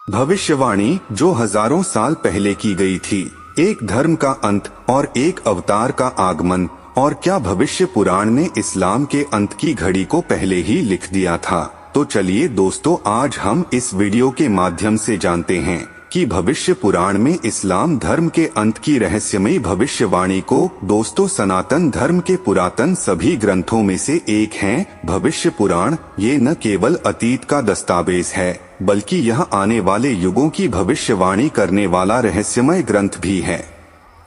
भविष्यवाणी जो हजारों साल पहले की गई थी, एक धर्म का अंत और एक अवतार का आगमन। और क्या भविष्य पुराण ने इस्लाम के अंत की घड़ी को पहले ही लिख दिया था? तो चलिए दोस्तों, आज हम इस वीडियो के माध्यम से जानते हैं कि भविष्य पुराण में इस्लाम धर्म के अंत की रहस्यमयी भविष्यवाणी को। दोस्तों, सनातन धर्म के पुरातन सभी ग्रंथों में से एक है भविष्य पुराण। ये न केवल अतीत का दस्तावेज है, बल्कि यह आने वाले युगों की भविष्यवाणी करने वाला रहस्यमय ग्रंथ भी है।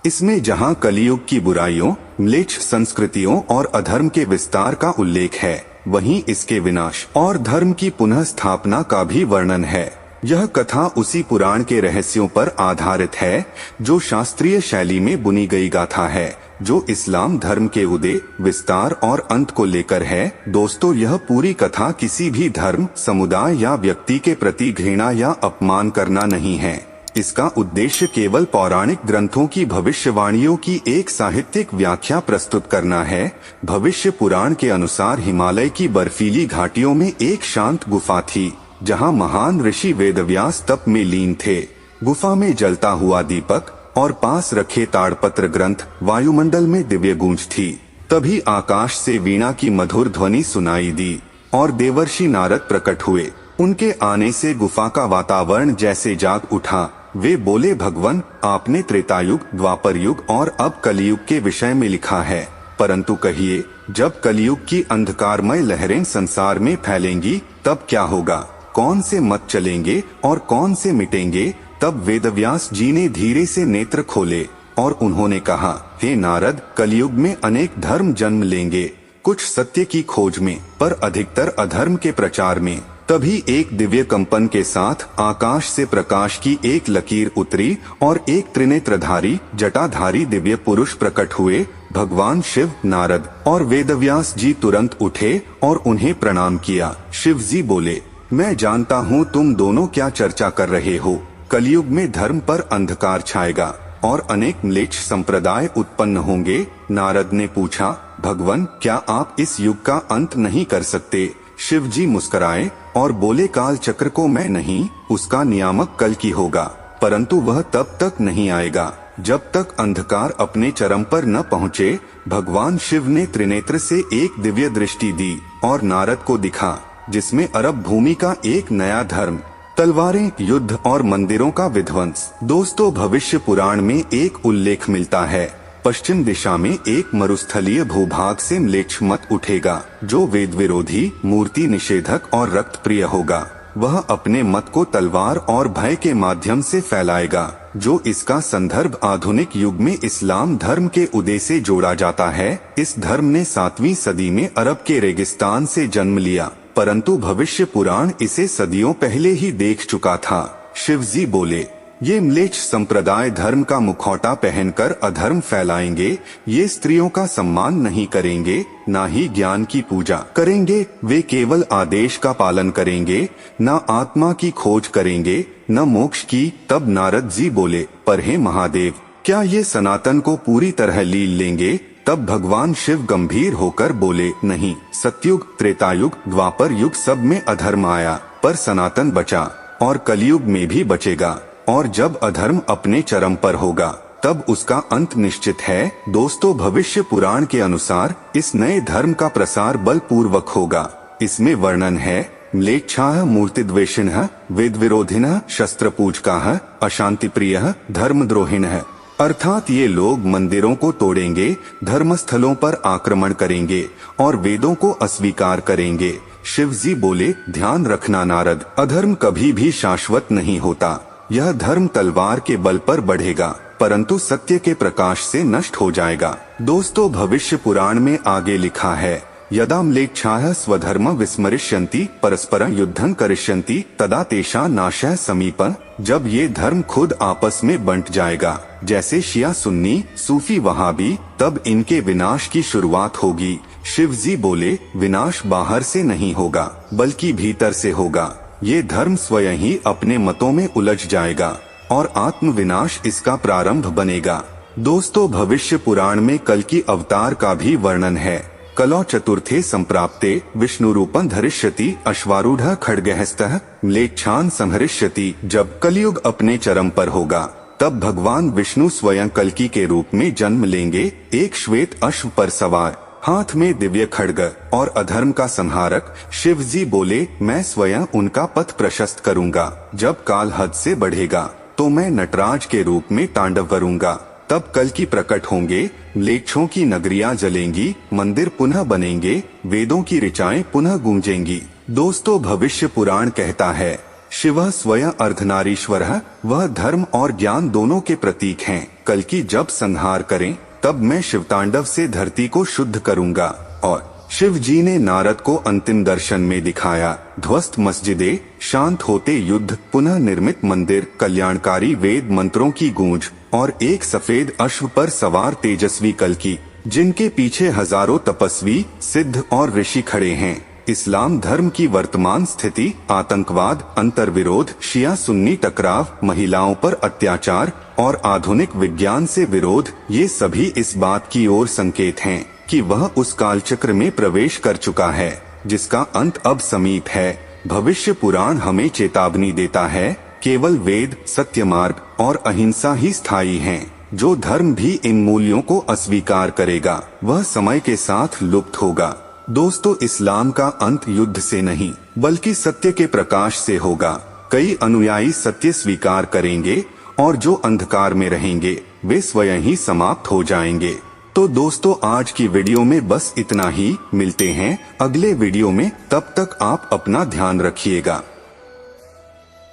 इसमें जहां कलियुग की बुराइयों, म्लेच्छ संस्कृतियों और अधर्म के विस्तार का उल्लेख है, वहीं इसके विनाश और धर्म की पुनः स्थापना का भी वर्णन है। यह कथा उसी पुराण के रहस्यों पर आधारित है जो शास्त्रीय शैली में बुनी गई गाथा है, जो इस्लाम धर्म के उदय, विस्तार और अंत को लेकर है। दोस्तों, यह पूरी कथा किसी भी धर्म, समुदाय या व्यक्ति के प्रति घृणा या अपमान करना नहीं है। इसका उद्देश्य केवल पौराणिक ग्रंथों की भविष्यवाणियों की एक साहित्यिक व्याख्या प्रस्तुत करना है। भविष्य पुराण के अनुसार हिमालय की बर्फीली घाटियों में एक शांत गुफा थी, जहां महान ऋषि वेदव्यास तप में लीन थे। गुफा में जलता हुआ दीपक और पास रखे ताड़पत्र ग्रंथ, वायुमंडल में दिव्य गूंज थी। तभी आकाश से वीणा की मधुर ध्वनि सुनाई दी और देवर्षि नारद प्रकट हुए। उनके आने से गुफा का वातावरण जैसे जाग उठा। वे बोले, भगवन, आपने त्रेतायुग, द्वापर युग और अब कलियुग के विषय में लिखा है, परंतु कहिए, जब कलियुग की अंधकारमय लहरें संसार में फैलेंगी तब क्या होगा? कौन से मत चलेंगे और कौन से मिटेंगे? तब वेदव्यास जी ने धीरे से नेत्र खोले और उन्होंने कहा, हे नारद, कलियुग में अनेक धर्म जन्म लेंगे, कुछ सत्य की खोज में, पर अधिकतर अधर्म के प्रचार में। तभी एक दिव्य कंपन के साथ आकाश से प्रकाश की एक लकीर उतरी और एक त्रिनेत्रधारी, जटाधारी दिव्य पुरुष प्रकट हुए। भगवान शिव, नारद और वेदव्यास जी तुरंत उठे और उन्हें प्रणाम किया। शिव जी बोले, मैं जानता हूँ तुम दोनों क्या चर्चा कर रहे हो। कलियुग में धर्म पर अंधकार छाएगा और अनेक म्लेच्छ संप्रदाय उत्पन्न होंगे। नारद ने पूछा, भगवन, क्या आप इस युग का अंत नहीं कर सकते? शिव जी मुस्कुराए और बोले, काल चक्र को मैं नहीं, उसका नियामक कल की होगा, परंतु वह तब तक नहीं आएगा जब तक अंधकार अपने चरम पर न पहुँचे। भगवान शिव ने त्रिनेत्र से एक दिव्य दृष्टि दी और नारद को दिखा, जिसमें अरब भूमि का एक नया धर्म, तलवारें, युद्ध और मंदिरों का विध्वंस। दोस्तों, भविष्य पुराण में एक उल्लेख मिलता है, पश्चिम दिशा में एक मरुस्थलीय भूभाग से म्लेच्छ मत उठेगा, जो वेद विरोधी, मूर्ति निषेधक और रक्त प्रिय होगा। वह अपने मत को तलवार और भय के माध्यम से फैलाएगा। जो इसका संदर्भ आधुनिक युग में इस्लाम धर्म के उदय से जोड़ा जाता है। इस धर्म ने 7वीं सदी में अरब के रेगिस्तान से जन्म लिया, परंतु भविष्य पुराण इसे सदियों पहले ही देख चुका था। शिवजी बोले, ये म्लेच्छ संप्रदाय धर्म का मुखौटा पहनकर अधर्म फैलाएंगे। ये स्त्रियों का सम्मान नहीं करेंगे, ना ही ज्ञान की पूजा करेंगे। वे केवल आदेश का पालन करेंगे, न आत्मा की खोज करेंगे, न मोक्ष की। तब नारद जी बोले, पर हे महादेव, क्या ये सनातन को पूरी तरह लील लेंगे? तब भगवान शिव गंभीर होकर बोले, नहीं, सतयुग, त्रेतायुग, द्वापर युग सब में अधर्म आया, पर सनातन बचा और कलियुग में भी बचेगा। और जब अधर्म अपने चरम पर होगा तब उसका अंत निश्चित है। दोस्तों, भविष्य पुराण के अनुसार इस नए धर्म का प्रसार बलपूर्वक होगा। इसमें वर्णन है, म्लेच्छाः मूर्तिद्वेषिणः, वेद विरोधिनः, शस्त्र पूजकाः, अशांति प्रियः, धर्मद्रोहिणः। अर्थात ये लोग मंदिरों को तोड़ेंगे, धर्मस्थलों पर आक्रमण करेंगे और वेदों को अस्वीकार करेंगे। शिव जी बोले, ध्यान रखना नारद, अधर्म कभी भी शाश्वत नहीं होता। यह धर्म तलवार के बल पर बढ़ेगा, परंतु सत्य के प्रकाश से नष्ट हो जाएगा। दोस्तों, भविष्य पुराण में आगे लिखा है, यदा म्लेच्छाः स्वधर्म विस्मरिष्यन्ति परस्परं युद्धं करिष्यन्ति तदा तेषां नाशः समीपः। जब ये धर्म खुद आपस में बंट जाएगा, जैसे शिया सुन्नी, सूफी वहाबी, तब इनके विनाश की शुरुआत होगी। शिव जी बोले, विनाश बाहर से नहीं होगा, बल्कि भीतर से होगा। ये धर्म स्वयं ही अपने मतों में उलझ जाएगा और आत्म विनाश इसका प्रारंभ बनेगा। दोस्तों, भविष्य पुराण में कल की अवतार का भी वर्णन है। कलौ चतुर्थे संप्राप्ते विष्णुरूपं धरिष्यति अश्वारूढ़ खड्गहस्तः म्लेच्छान संहरिष्यति। जब कलयुग अपने चरम पर होगा तब भगवान विष्णु स्वयं कल्कि के रूप में जन्म लेंगे, एक श्वेत अश्व पर सवार, हाथ में दिव्य खड्ग और अधर्म का संहारक। शिव जी बोले, मैं स्वयं उनका पथ प्रशस्त करूंगा। जब काल हद से बढ़ेगा तो मैं नटराज के रूप में तांडव करूंगा। तब कल्कि प्रकट होंगे, म्लेच्छों की नगरियां जलेंगी, मंदिर पुनः बनेंगे, वेदों की ऋचाएं पुनः गूंजेंगी। दोस्तों, भविष्य पुराण कहता है, शिवः स्वयं अर्धनारीश्वरः, वह धर्म और ज्ञान दोनों के प्रतीक हैं। कल्कि जब संहार करें तब मैं शिवतांडव से धरती को शुद्ध करूंगा। और शिव जी ने नारद को अंतिम दर्शन में दिखाया, ध्वस्त मस्जिदें, शांत होते युद्ध, पुनः निर्मित मंदिर, कल्याणकारी वेद मंत्रों की गूंज और एक सफेद अश्व पर सवार तेजस्वी कल्कि, जिनके पीछे हजारों तपस्वी, सिद्ध और ऋषि खड़े हैं। इस्लाम धर्म की वर्तमान स्थिति, आतंकवाद, अंतर्विरोध, शिया सुन्नी टकराव, महिलाओं पर अत्याचार और आधुनिक विज्ञान से विरोध, ये सभी इस बात की ओर संकेत हैं कि वह उस कालचक्र में प्रवेश कर चुका है जिसका अंत अब समीप है। भविष्य पुराण हमें चेतावनी देता है, केवल वेद, सत्य मार्ग और अहिंसा ही स्थायी हैं। जो धर्म भी इन मूल्यों को अस्वीकार करेगा वह समय के साथ लुप्त होगा। दोस्तों, इस्लाम का अंत युद्ध से नहीं बल्कि सत्य के प्रकाश से होगा। कई अनुयायी सत्य स्वीकार करेंगे और जो अंधकार में रहेंगे वे स्वयं ही समाप्त हो जाएंगे। तो दोस्तों, आज की वीडियो में बस इतना ही। मिलते हैं अगले वीडियो में, तब तक आप अपना ध्यान रखिएगा।